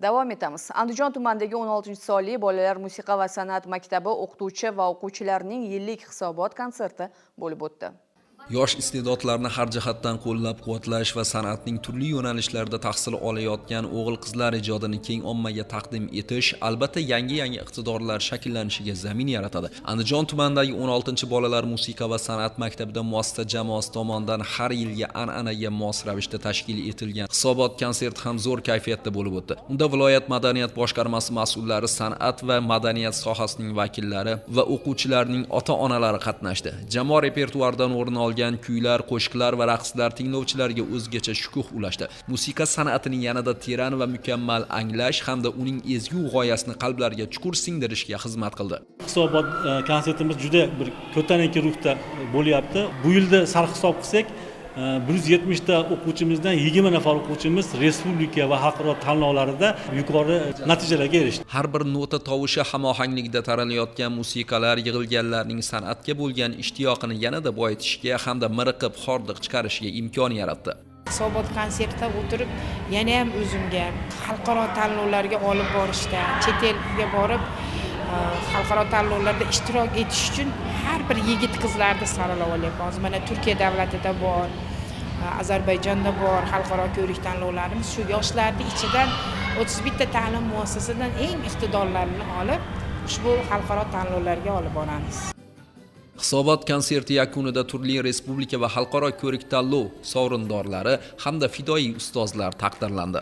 Davom etamiz. Andijon tumanidagi 16-sonli bolalar musiqa va san'at maktabi o'qituvchi va o'quvchilarining yillik hisobot konserti bo'lib o'tdi. Yosh iste'dodlarni har jihatdan qo'llab-quvvatlash va san'atning turli yo'nalishlarida tahsil olayotgan o'g'il-qizlar ijodini keng ommaga taqdim etish albatta yangi iqtidorlar shakllanishiga zamin yaratadi. Andijon tumanidagi 16-bolalar musiqa va san'at maktabida muassasa jamoasi tomonidan har yilgi an'anaga mos ravishda tashkil etilgan hisobot konserti ham zo'r kayfiyatda bo'lib o'tdi. Unda viloyat madaniyat boshqarmasi mas'ullari, san'at va madaniyat sohasining vakillari va o'quvchilarning ota-onalari qatnashdi. Jamoa repertuaridan o'rin olgan kuylar, qo'shiqlar va raqslar tinglovchilarga o'zgacha shukuh ulashdi. Musiqa san'atining yanada teran va mukammal anglash hamda uning ezgu g'oyasini qalblarga chuqur singdirishga xizmat qildi. Hisobot konsertimiz juda bir ko'tarinki ruhda bo'lyapti. Bu yilda sarhisob qilsak, 170 ta o'quvchimizdan 20 nafar o'quvchimiz respublika va xalqaro tanlovlarida yuqori natijalarga erishdi. Har bir nota tovushi hamohanglikda taralayotgan musiqalar yig'ilganlarning san'atga bo'lgan ishtiyoqini yanada boyitishga hamda miriqib hordiq chiqarishiga imkon yaratdi. Hisobot konsertida o'tirib, yana ham o'zimga xalqaro tanlovlarga olib borishda, chet elga borib xalqaro tanlovlarda ishtirok etish uchun har bir yigit-qizlarni saralab olyapmiz. Mana Turkiya davlatida bor, Ozarbayjonda bor xalqaro ko'rik tanlovlarimiz. Shu yoshlarning ichidan 31 ta ta'lim muassasasidan eng iqtidorlarini olib, ushbu xalqaro tanlovlarga olib boramiz. Hisobot konserti yakunida turli respublika va xalqaro ko'rik tanlov sovrindorlari hamda fidoyi ustozlar taqdirlandi.